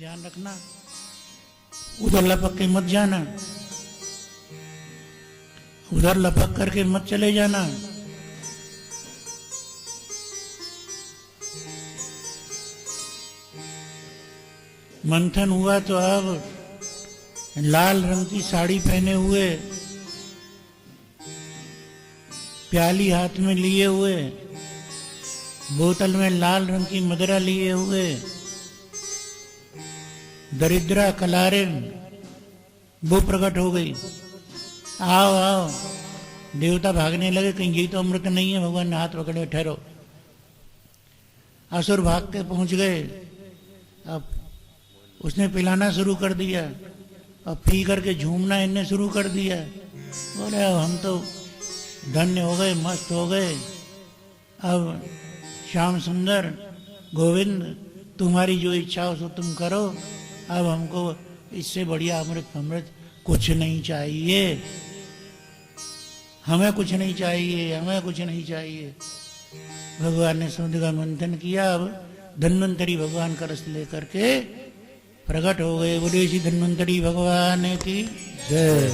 ध्यान रखना, उधर लपक के मत जाना, उधर लपक करके मत चले जाना। मंथन हुआ तो अब लाल रंग की साड़ी पहने हुए, प्याली हाथ में लिए हुए, बोतल में लाल रंग की मदिरा लिए हुए, दरिद्रा कलारे वो प्रकट हो गई। आओ आओ, देवता भागने लगे, कहीं यही तो अमृत नहीं है। भगवान ने हाथ पकड़े, ठहरो। असुर भाग के पहुंच गए। अब उसने पिलाना शुरू कर दिया, अब पी करके झूमना इनने शुरू कर दिया। बोले अब हम तो धन्य हो गए, मस्त हो गए। अब श्याम सुंदर गोविंद, तुम्हारी जो इच्छा हो सो तुम करो, अब हमको इससे बढ़िया अमृत अमृत कुछ नहीं चाहिए, हमें कुछ नहीं चाहिए, हमें कुछ नहीं चाहिए। भगवान ने समुद्र का मंथन किया। अब धन्वंतरी भगवान का रस लेकर के प्रकट हो गए। बोले श्री धन्वंतरी भगवान की जय।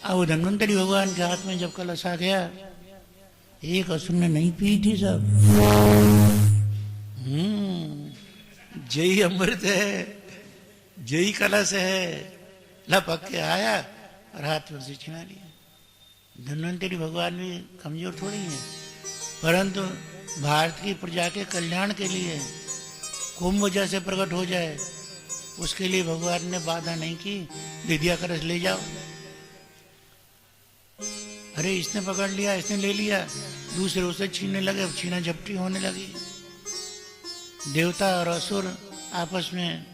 अब धन्वंतरी भगवान के हाथ में जब कलश आ गया, एक असुर ने नहीं पी थी सब। जय अमृत है, जय कलश है, लपक के आया और हाथ में से छिना लिया। धन्वंतरी भगवान भी कमजोर थोड़ी है, परंतु भारत की प्रजा के कल्याण के लिए कुंभ जैसे प्रकट हो जाए, उसके लिए भगवान ने बाधा नहीं की। दे दिया कलश, ले जाओ। अरे इसने पकड़ लिया, इसने ले लिया, दूसरे उसे छीनने लगे, अब छीना झपटी होने लगी। देवता और असुर आपस में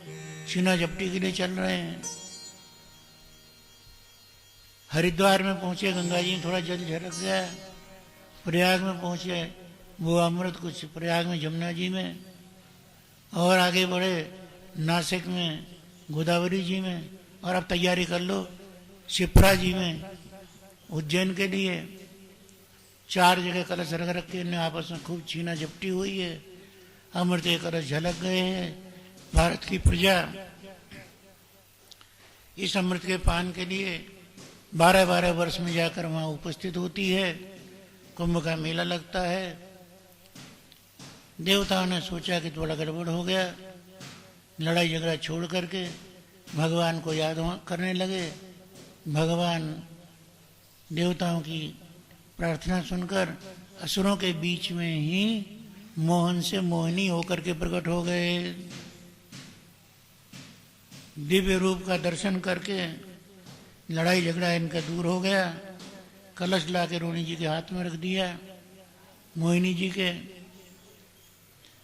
छीना झपटी के लिए चल रहे हैं। हरिद्वार में पहुंचे, गंगा जी में थोड़ा जल झलक गया। प्रयाग में पहुंचे, वो अमृत कुछ प्रयाग में जमुना जी में, और आगे बढ़े नासिक में गोदावरी जी में, और अब तैयारी कर लो शिप्रा जी में उज्जैन के लिए। 4 जगह कलश रख रख के आपस में खूब छीना झपटी हुई है। अमृत के कलश झलक गए हैं। भारत की प्रजा इस अमृत के पान के लिए 12-12 वर्ष में जाकर वहां उपस्थित होती है। कुंभ का मेला लगता है। देवताओं ने सोचा कि थोड़ा गड़बड़ हो गया, लड़ाई झगड़ा छोड़ करके भगवान को याद करने लगे। भगवान देवताओं की प्रार्थना सुनकर असुरों के बीच में ही मोहन से मोहिनी होकर के प्रकट हो गए। दिव्य रूप का दर्शन करके लड़ाई झगड़ा इनका दूर हो गया। कलश ला के रोहिणी जी के हाथ में रख दिया, मोहिनी जी के।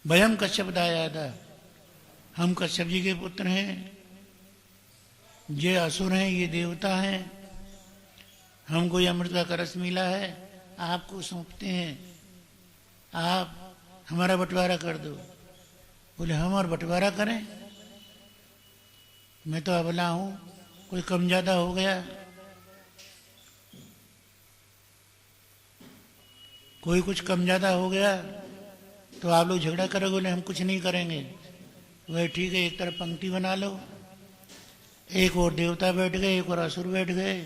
भयम कश्यप दायादा, हम कश्यप जी के पुत्र हैं, ये असुर हैं, ये देवता हैं, हमको ये अमृत का कलश मिला है, आपको सौंपते हैं, आप हमारा बंटवारा कर दो। बोले हम और बंटवारा करें? मैं तो अबला हूं, कोई कम ज्यादा हो गया, कोई कुछ कम ज्यादा हो गया तो आप लोग झगड़ा करोगे? बोले हम कुछ नहीं करेंगे। वह ठीक है, एक तरफ पंक्ति बना लो, एक और देवता बैठ गए, एक और असुर बैठ गए।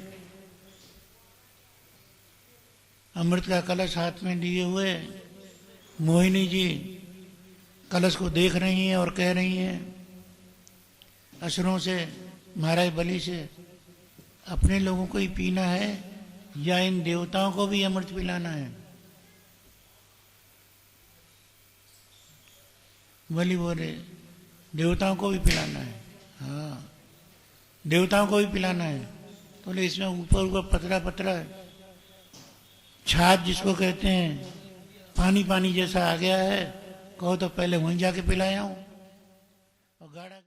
अमृत का कलश हाथ में लिए हुए मोहिनी जी कलश को देख रही हैं और कह रही हैं असुरों से, महाराज बलि से, अपने लोगों को ही पीना है या इन देवताओं को भी अमृत पिलाना है? बलि बोले देवताओं को भी पिलाना है। हाँ, देवताओं को भी पिलाना है। तो बोले इसमें ऊपर ऊपर पतरा पतरा छाछ जिसको कहते हैं, पानी पानी जैसा आ गया है, कहो तो पहले वहीं जाके पिलाया हूं। और गाढ़ा